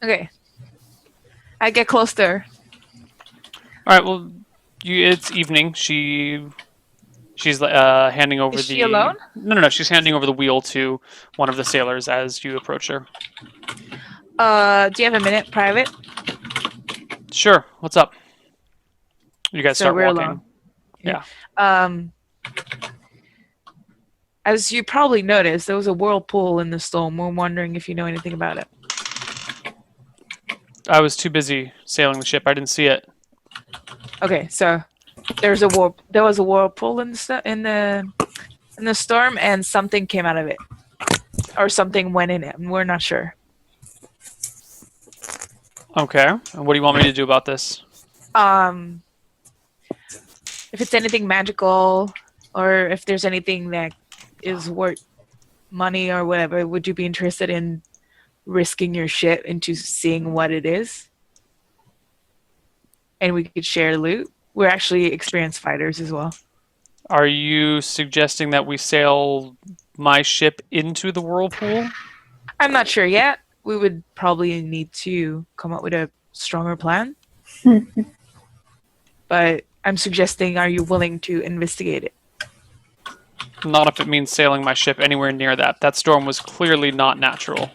Okay. I get close to her. All right. Well, it's evening. She's handing over Is she alone? No. She's handing over the wheel to one of the sailors as you approach her. Do you have a minute private? Sure. What's up? You guys So start we're walking. alone. Yeah. As you probably noticed, there was a whirlpool in the storm. We're wondering if you know anything about it. I was too busy sailing the ship. I didn't see it. Okay, so there was a whirlpool in the storm, and something came out of it, or something went in it. And we're not sure. Okay. And what do you want me to do about this? If it's anything magical, or if there's anything that is worth money or whatever, would you be interested in risking your ship into seeing what it is? And we could share loot. We're actually experienced fighters as well. Are you suggesting that we sail my ship into the whirlpool? I'm not sure yet. We would probably need to come up with a stronger plan. But I'm suggesting, are you willing to investigate it? Not if it means sailing my ship anywhere near that. That storm was clearly not natural.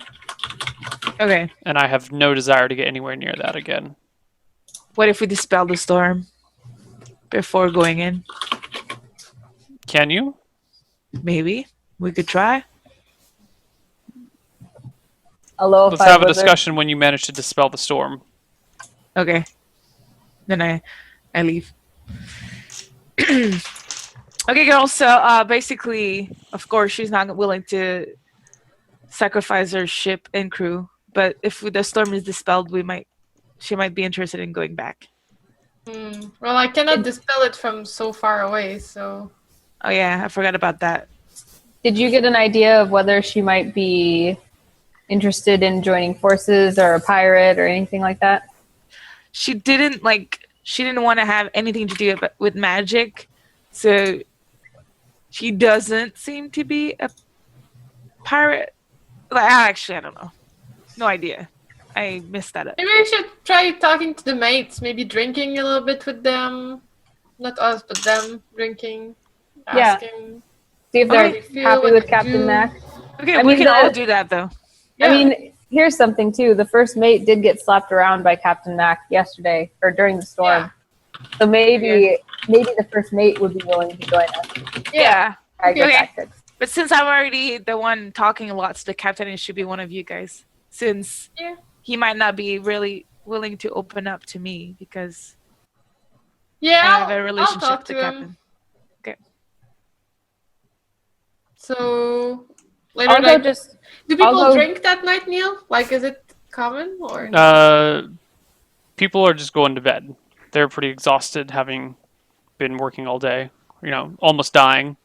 Okay. And I have no desire to get anywhere near that again. What if we dispel the storm before going in? Can you? Maybe. We could try. Let's have a discussion when you manage to dispel the storm. Okay. Then I leave. Okay, girls. So basically, of course, she's not willing to sacrifice her ship and crew. But if the storm is dispelled, she might be interested in going back. Well, I cannot dispel it from so far away, so... Oh yeah, I forgot about that. Did you get an idea of whether she might be interested in joining forces or a pirate or anything like that? She didn't want to have anything to do with magic, so she doesn't seem to be a pirate. Actually, I don't know. No idea. I missed that up. Maybe we should try talking to the mates, maybe drinking a little bit with them. Not us, but them drinking, asking. See if they're happy with Captain Mac. Okay, we can all do that, though. Yeah. I mean, here's something, too. The first mate did get slapped around by Captain Mac yesterday, or during the storm. Yeah. So maybe the first mate would be willing to join us. Yeah. Okay. But since I'm already the one talking a lot to the captain, it should be one of you guys. Since he might not be really willing to open up to me because I have a relationship with the captain. Okay. So later, do people drink that night, Neal? Like, is it common or? People are just going to bed. They're pretty exhausted, having been working all day. You know, almost dying.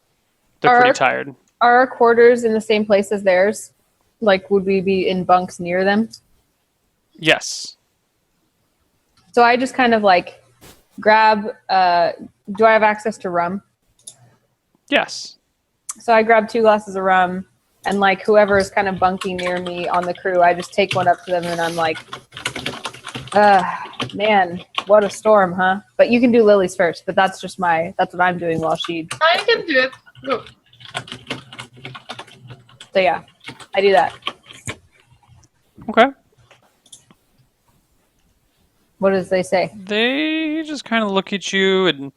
They're pretty tired. Are our quarters in the same place as theirs? Like, would we be in bunks near them? Yes. So I just kind of like grab, do I have access to rum? Yes. So I grab 2 glasses of rum, and like whoever is kind of bunking near me on the crew, I just take one up to them and I'm like, man, what a storm, huh? But you can do Lily's first, but that's what I'm doing while she... I can do it. Go. So yeah, I do that. Okay. What does they say? They just kind of look at you and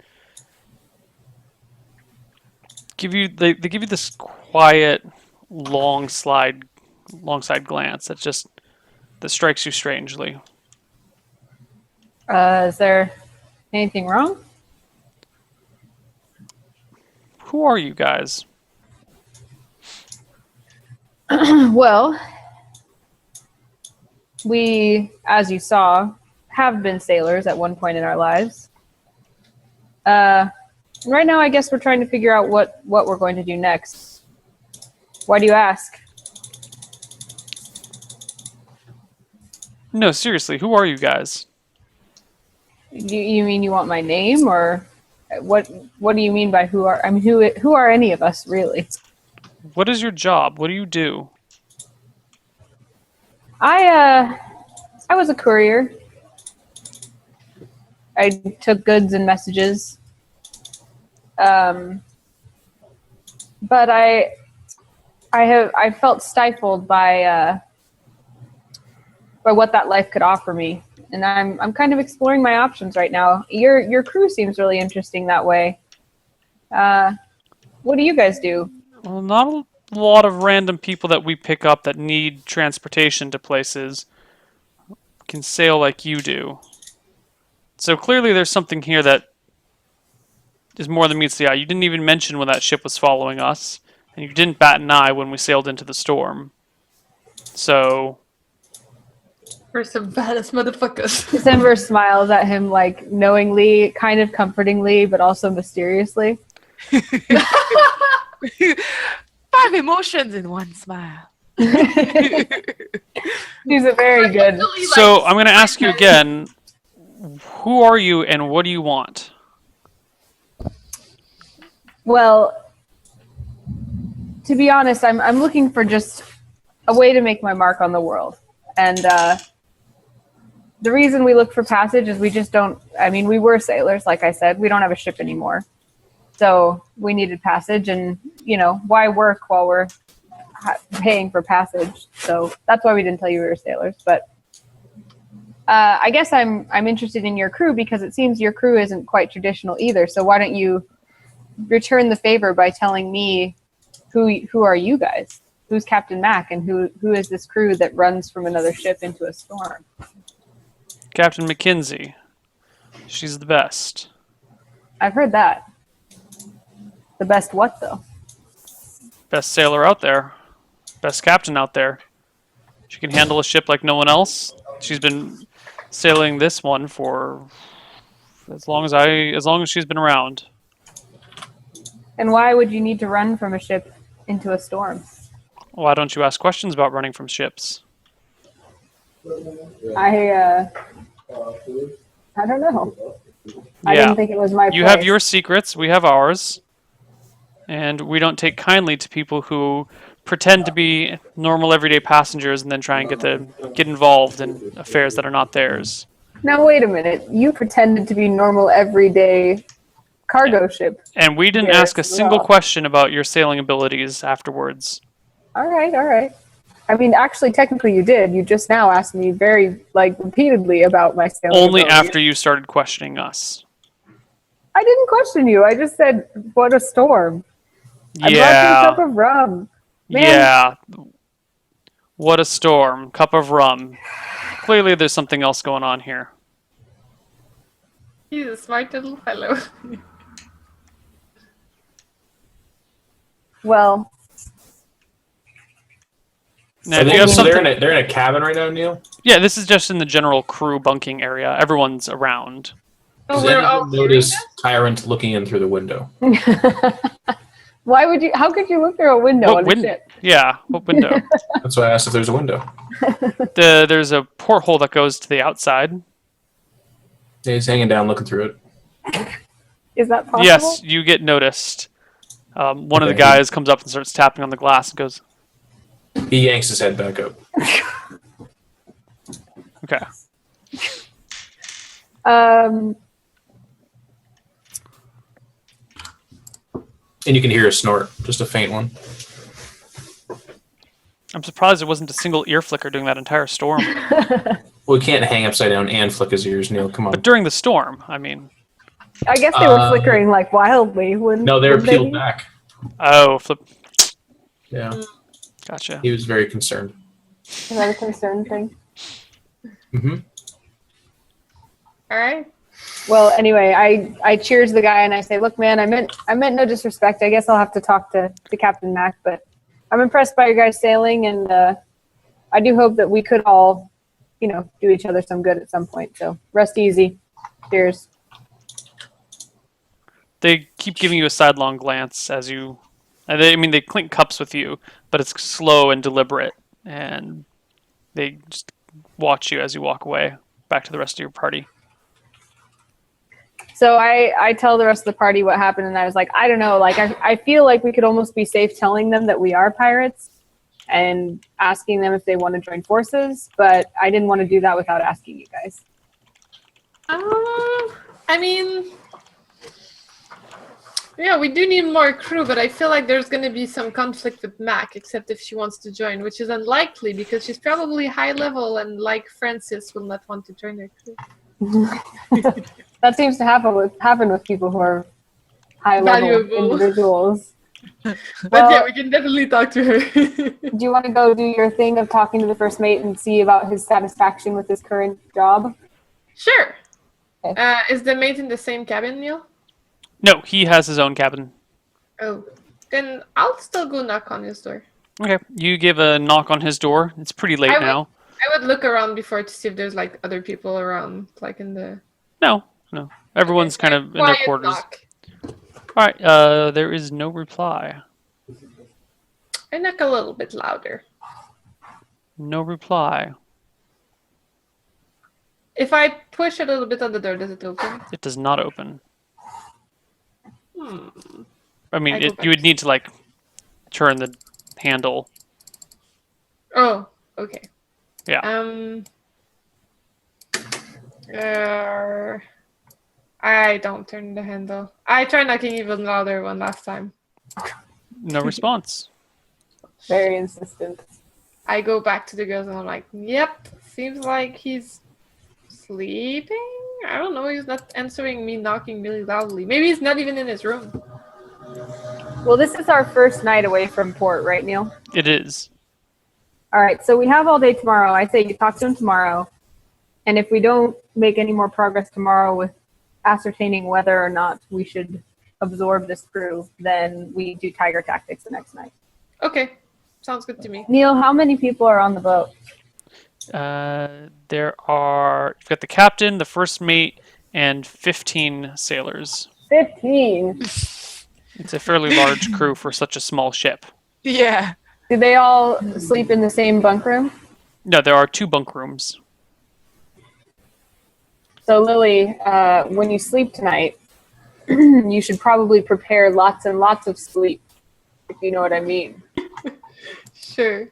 give you they give you this quiet, long side glance that strikes you strangely. Is there anything wrong? Who are you guys? Well, we, as you saw, have been sailors at one point in our lives. Right now, I guess we're trying to figure out what we're going to do next. Why do you ask? No, seriously, who are you guys? You mean you want my name, or what do you mean by who are? I mean, who are any of us really? What is your job? What do you do? I I was a courier. I took goods and messages. But I felt stifled by what that life could offer me, and I'm kind of exploring my options right now. Your crew seems really interesting that way. What do you guys do? Well, not a lot of random people that we pick up that need transportation to places can sail like you do. So clearly there's something here that is more than meets the eye. You didn't even mention when that ship was following us, and you didn't bat an eye when we sailed into the storm. So... We're some badass motherfuckers. December smiles at him, like, knowingly, kind of comfortingly, but also mysteriously. 5 emotions in one smile. He's a very good... So I'm going to ask you again, who are you and what do you want? Well, to be honest, I'm looking for just a way to make my mark on the world. And the reason we look for passage is we just don't... I mean, we were sailors, like I said. We don't have a ship anymore. So we needed passage, and, you know, why work while we're paying for passage? So that's why we didn't tell you we were sailors. But I guess I'm interested in your crew because it seems your crew isn't quite traditional either. So why don't you return the favor by telling me who are you guys? Who's Captain Mac, and who is this crew that runs from another ship into a storm? Captain Mackenzie. She's the best. I've heard that. The best what, though? Best sailor out there. Best captain out there. She can handle a ship like no one else. She's been sailing this one for as long as she's been around. And why would you need to run from a ship into a storm? Why don't you ask questions about running from ships? I don't know. I didn't think it was my place. You have your secrets, we have ours. And we don't take kindly to people who pretend to be normal everyday passengers and then try and get involved in affairs that are not theirs. Now wait a minute. You pretended to be normal everyday cargo ship. And we didn't ask a single question about your sailing abilities afterwards. All right. I mean, actually, technically you did. You just now asked me very, repeatedly about my sailing Only abilities. after you started questioning us. I didn't question you. I just said, what a storm. I brought you a cup of rum. Man. Yeah. What a storm. Cup of rum. Clearly there's something else going on here. He's a smart little fellow. Well... Now, do you have So something... they're in a cabin right now, Neil? Yeah, this is just in the general crew bunking area. Everyone's around. Oh, Does we're all anyone notice Tyrant looking in through the window? Why would you? How could you look through a window on a ship? Yeah, what window? That's why I asked if there's a window. There's a porthole that goes to the outside. Yeah, he's hanging down looking through it. Is that possible? Yes, you get noticed. One of the guys comes up and starts tapping on the glass and goes, He yanks his head back up. okay. And you can hear a snort, just a faint one. I'm surprised there wasn't a single ear flicker during that entire storm. Well, we can't hang upside down and flick his ears, Neil. Come on. But during the storm, I mean... I guess they were flickering wildly. No, they were peeled back. Oh, flip. Yeah. Gotcha. He was very concerned. Is that a concern thing? Mm-hmm. All right. Well, anyway, I cheers the guy and I say, "Look, man, I meant no disrespect. I guess I'll have to talk to Captain Mac, but I'm impressed by your guys' sailing, and I do hope that we could all, do each other some good at some point. So rest easy. Cheers." They keep giving you a sidelong glance as you... they clink cups with you, but it's slow and deliberate, and they just watch you as you walk away back to the rest of your party. So I tell the rest of the party what happened, and I was like, I don't know, I feel like we could almost be safe telling them that we are pirates, and asking them if they want to join forces, but I didn't want to do that without asking you guys. I mean, yeah, we do need more crew, but I feel like there's going to be some conflict with Mac, except if she wants to join, which is unlikely because she's probably high level and, like Francis, will not want to join her crew. That seems to happen with people who are high level Valuable. individuals. But Well, yeah, we can definitely talk to her. do you want to go do your thing of talking to the first mate and see about his satisfaction with his current job? Sure. Okay. Is the mate in the same cabin, Neil? No, he has his own cabin. Oh, then I'll still go knock on his door. Okay, you give a knock on his door. It's pretty late now. I would look around before to see if there's like other people around, like in the. No. Everyone's kind of in their Quiet quarters. knock. All right. There is no reply. I knock a little bit louder. No reply. If I push a little bit on the door, does it open? It does not open. I mean, I go back. you would need to like turn the handle. Oh, okay. Yeah. I don't turn the handle. I try knocking even louder one last time. No response. Very insistent. I go back to the girls and I'm like, yep, seems like he's sleeping? I don't know, he's not answering me knocking really loudly. Maybe he's not even in his room. Well, this is our first night away from port, right, Neil? It is. All right, so we have all day tomorrow. I say you talk to him tomorrow. And if we don't make any more progress tomorrow with ascertaining whether or not we should absorb this crew, then we do tiger tactics the next night. Okay, sounds good to me. Neil, how many people are on the boat? There are. You've got the captain, the first mate, and 15 sailors. 15. It's a fairly large crew for such a small ship. Yeah. Do they all sleep in the same bunk room? No, there are 2 bunk rooms. So, Lily, when you sleep tonight, you should probably prepare lots and lots of sleep, if you know what I mean. Sure.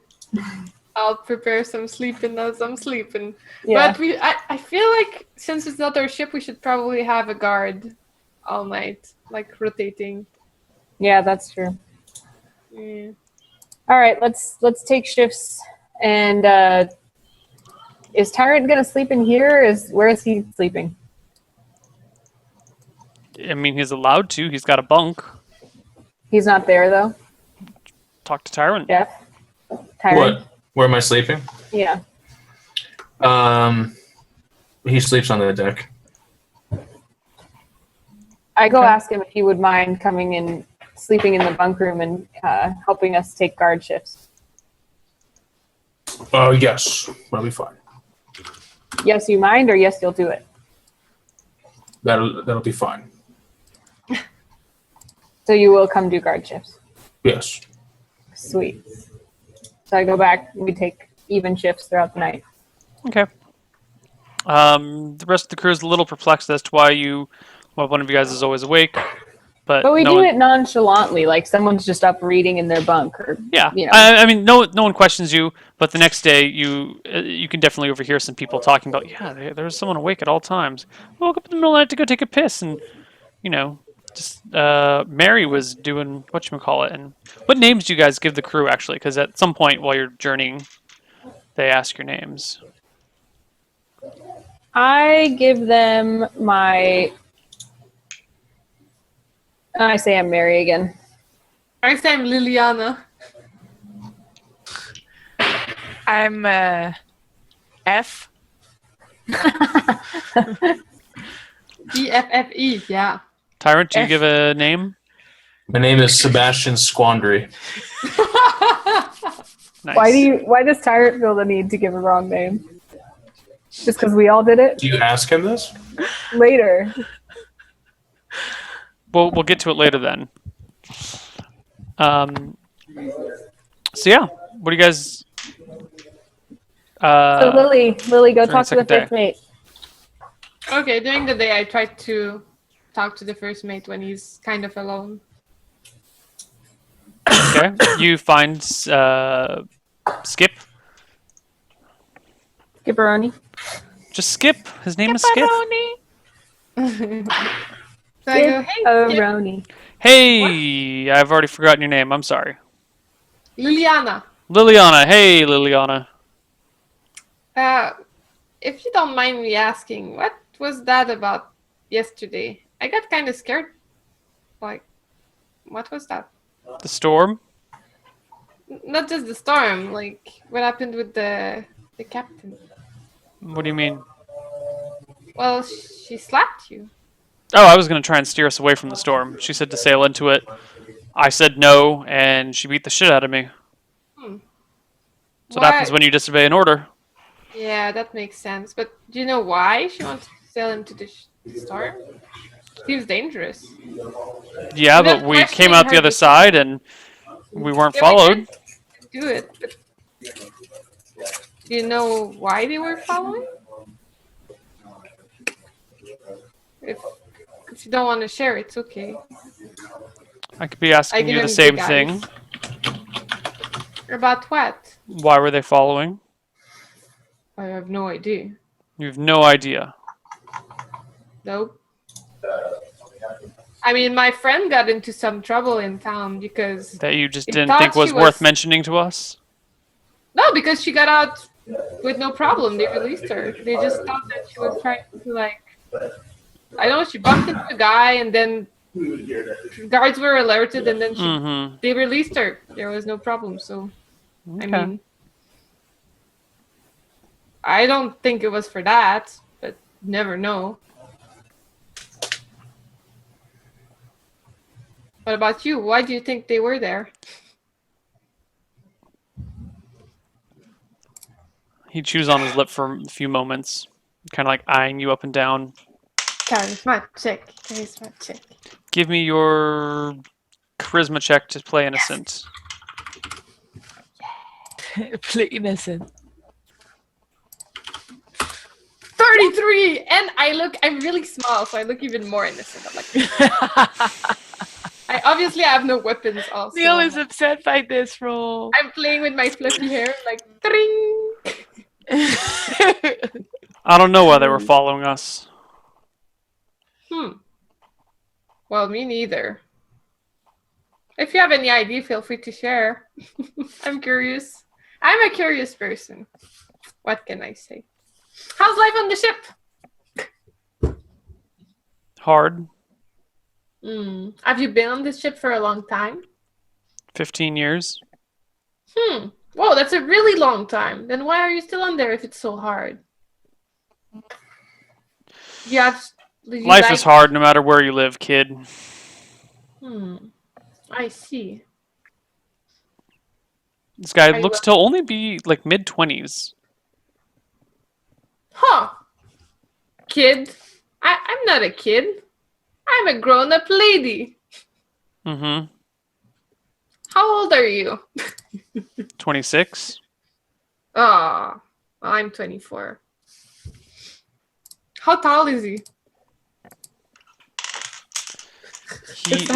I'll prepare some sleeping as I'm sleeping. Yeah. But I feel like since it's not our ship, we should probably have a guard all night, like rotating. Yeah, that's true. Yeah. All right, let's take shifts. And is Tyrant gonna sleep in here? Where is he sleeping? I mean, he's allowed to. He's got a bunk. He's not there though. Talk to Tyrant. Jeff. Tyrant. What? Where am I sleeping? Yeah. He sleeps on the deck. I go ask him if he would mind coming in, sleeping in the bunk room, and helping us take guard shifts. Oh, yes. That'll be fine. Yes, you mind, or yes, you'll do it. That'll be fine. So you will come do guard shifts. Yes. Sweet. So I go back. We take even shifts throughout the night. Okay. The rest of the crew is a little perplexed as to why one of you guys is always awake. But we no do one, it nonchalantly, like someone's just up reading in their bunk, or Yeah. you know. I mean, no one questions you, but the next day you can definitely overhear some people talking about, there's someone awake at all times. I woke up in the middle of the night to go take a piss, and just Mary was doing whatchamacallit. And what names do you guys give the crew, actually? Because at some point while you're journeying, they ask your names. I give them my. I say I'm Mary again. I say I'm Liliana. I'm F. EFFE, yeah. Tyrant, do you F. give a name? My name is Sebastian Squandry. Nice. Why does Tyrant feel the need to give a wrong name? Just because we all did it? Do you ask him this? Later. We'll get to it later then. So yeah, what do you guys? So Lily, go during talk to the second day. first mate. Okay, during the day I try to talk to the first mate when he's kind of alone. Okay, you find Skip. Skipperoni. Just Skip. His name is Skip. Pepperoni. So I go, hey, Skip. Skipperoni. Hey, I've already forgotten your name. I'm sorry. Liliana. Liliana. Hey, Liliana. If you don't mind me asking, what was that about yesterday? I got kind of scared. Like, what was that? The storm. Not just the storm. Like, what happened with the captain? What do you mean? Well, she slapped you. Oh, I was going to try and steer us away from the storm. She said to sail into it. I said no, and she beat the shit out of me. That's what happens when you disobey an order. Yeah, that makes sense. But do you know why she wants to sail into the storm? Seems dangerous. Yeah, I'm but not we came questioning out the her other side, and we weren't Yeah, followed. Do it. But do you know why they were following? If you don't want to share, it's okay. I could be asking you the same thing. About what? Why were they following? I have no idea. You have no idea. Nope. I mean, my friend got into some trouble in town because... That you just they didn't thought think was she worth mentioning to us? No, because she got out with no problem. They released her. They just thought that she was trying to, like... I don't know, she bumped into a guy and then guards were alerted and then they released her. There was no problem, so... Okay. I mean... I don't think it was for that, but never know. What about you? Why do you think they were there? He chews on his lip for a few moments, kind of like eyeing you up and down. Charisma check. Charisma check. Give me your charisma check to play innocent. Play innocent. 33! And I'm really small, so I look even more innocent. I'm like, I obviously have no weapons also. Neal is upset by this roll. I'm playing with my fluffy hair, like, tring! I don't know why they were following us. Well, me neither. If you have any idea, feel free to share. I'm curious. I'm a curious person. What can I say? How's life on the ship? Hard. Have you been on this ship for a long time? 15 years. Whoa, that's a really long time. Then why are you still on there if it's so hard? Life is hard no matter where you live, kid. I see. This guy looks to only be like mid-20s. Huh. Kid? I'm not a kid. I'm a grown-up lady. Mm-hmm. How old are you? 26. Oh, I'm 24. How tall is he? He is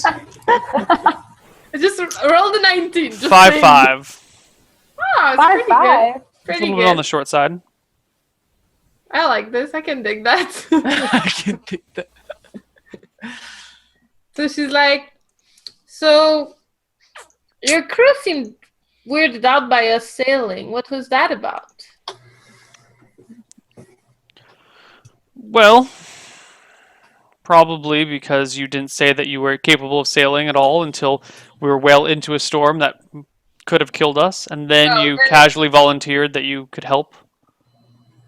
I just rolled a 19. 5'5". Oh, it's pretty good. Pretty a little good. bit on the short side. I like this. I can dig that. I can think that. So she's like, so your crew seemed weirded out by us sailing. What was that about? Well, probably because you didn't say that you were capable of sailing at all until we were well into a storm that could have killed us, and then you casually volunteered that you could help.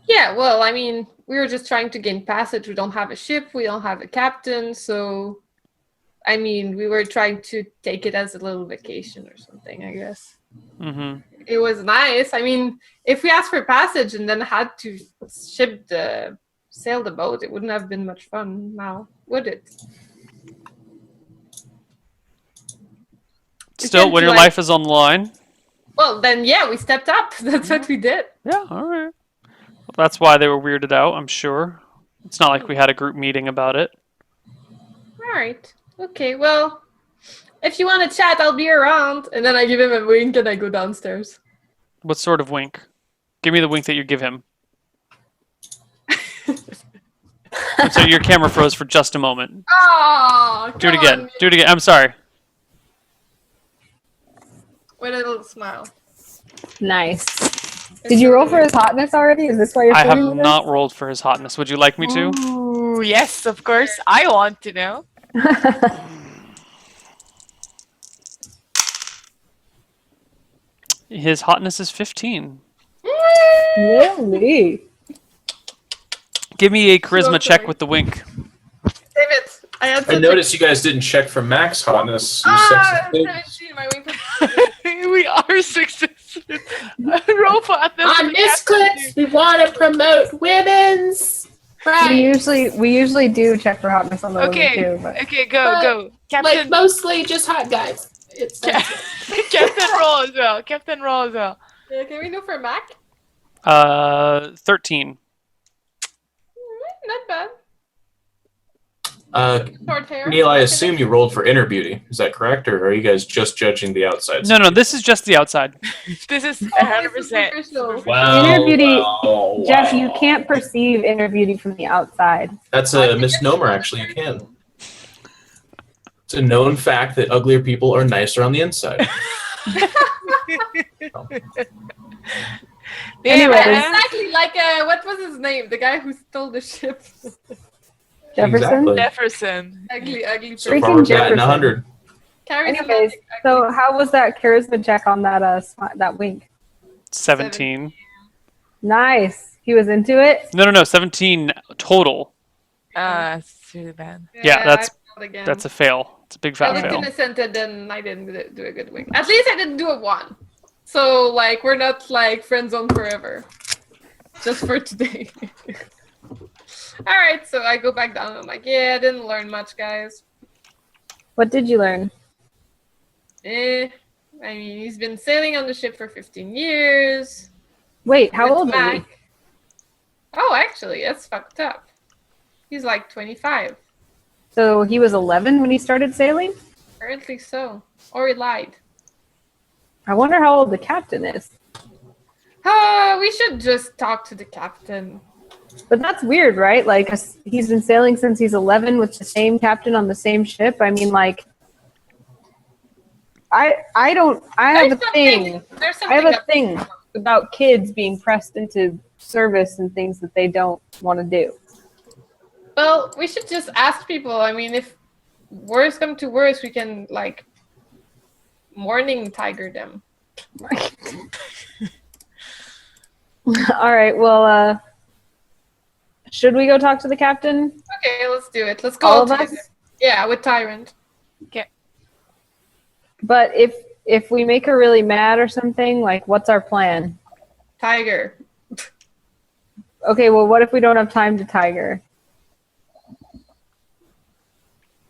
Yeah, well, I mean, we were just trying to gain passage. We don't have a ship. We don't have a captain. So, I mean, we were trying to take it as a little vacation or something, I guess. Mm-hmm. It was nice. I mean, if we asked for passage and then had to sail the boat, it wouldn't have been much fun now, would it? Still, when your life is on the line. Well, then, yeah, we stepped up. That's what we did. Yeah, all right. Well, that's why they were weirded out, I'm sure. It's not like we had a group meeting about it. All right. Okay, well, if you want to chat, I'll be around. And then I give him a wink and I go downstairs. What sort of wink? Give me the wink that you give him. So your camera froze for just a moment. Oh, Do it again. Do it again. I'm sorry. With a little smile. Nice. Did you roll for his hotness already? Is this why you're I have filming with not rolled for his hotness. Would you like me to? Ooh, yes, of course. I want to know. us? His hotness is 15. Really? Give me a charisma So check sorry. with the wink. Damn it. I had I such noticed you guys didn't check for max hotness. You Ah, sexy pigs. 17. My wink. We are successful. Roll for athletics. On Misscliks, we want to promote women's We rights. usually do check for hotness on the Okay. women too, but Okay, go, But, go. Like Captain, mostly just hot guys. It's Captain roll as well. Captain roll as well. Yeah, can we do for Mac? 13. Not bad. Short hair. Neil, I assume you rolled for inner beauty. Is that correct, or are you guys just judging the outside? No, this is just the outside. This is Oh, 100%. this is superficial. Wow. Inner beauty- wow, Jeff, you wow. can't perceive inner beauty from the outside. That's a misnomer, actually. You can. It's a known fact that uglier people are nicer on the inside. Anyways. Exactly like what was his name? The guy who stole the ship. Jefferson? Exactly. Jefferson. ugly So Freaking far, we're batting Jefferson. 100. Anyways, so how was that charisma check on that that wink? 17. Nice. He was into it. No. 17 total. It's really bad. Yeah, again. That's a fail. It's a big I fat looked fail. innocent and then I didn't do a good wink. At least I didn't do a 1. So like we're not like friend zone forever. Just for today. Alright, so I go back down. I'm like, yeah, I didn't learn much, guys. What did you learn? I mean, he's been sailing on the ship for 15 years. Wait, how Went old is he? back. Oh, actually, that's fucked up. He's like 25. So he was 11 when he started sailing? Apparently so. Or he lied. I wonder how old the captain is. We should just talk to the captain. But that's weird, right? Like, he's been sailing since he's 11 with the same captain on the same ship. I mean, like, I have a thing. There's I have something a thing about kids being pressed into service and things that they don't want to do. Well, we should just ask people. I mean, if worse come to worse, we can, like, morning tiger them. All right, well, should we go talk to the captain? Okay, let's do it. Let's go. All of together. us? Yeah, with Tyrant. But if we make her really mad or something, like, what's our plan? Tiger. Okay, well, what if we don't have time to tiger?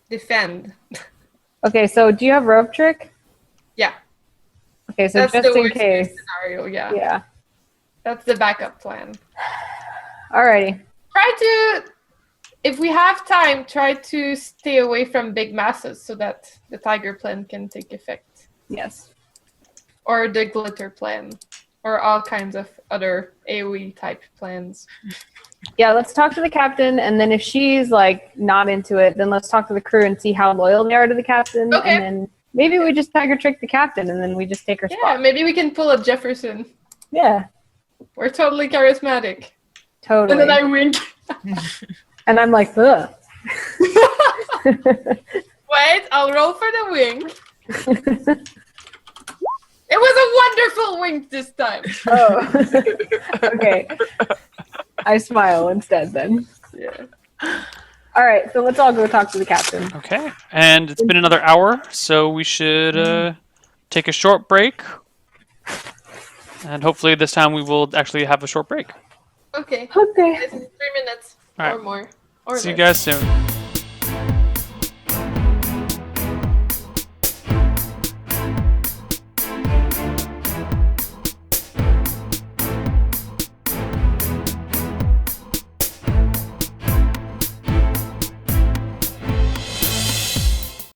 Defend. Okay, so do you have rope trick? Yeah. Okay, so That's just the in worst case. case scenario, yeah. Yeah. That's the backup plan. Alrighty. Try to, if we have time, try to stay away from big masses so that the tiger plan can take effect. Yes. Or the glitter plan. Or all kinds of other AoE type plans. Yeah, let's talk to the captain, and then if she's, like, not into it, then let's talk to the crew and see how loyal they are to the captain. Okay. And then maybe we just tiger trick the captain, and then we just take her Yeah, spot. maybe we can pull a Jefferson. Yeah, We're totally charismatic. totally. And then I wink. And I'm like, ugh. Wait, I'll roll for the wink. It was a wonderful wink this time. Oh. Okay. I smile instead then. Yeah. All right, so let's all go talk to the captain. Okay. And it's been another hour, so we should take a short break. And hopefully this time we will actually have a short break. Okay. Okay. This is 3 minutes All right. or more. Or See you less. guys soon.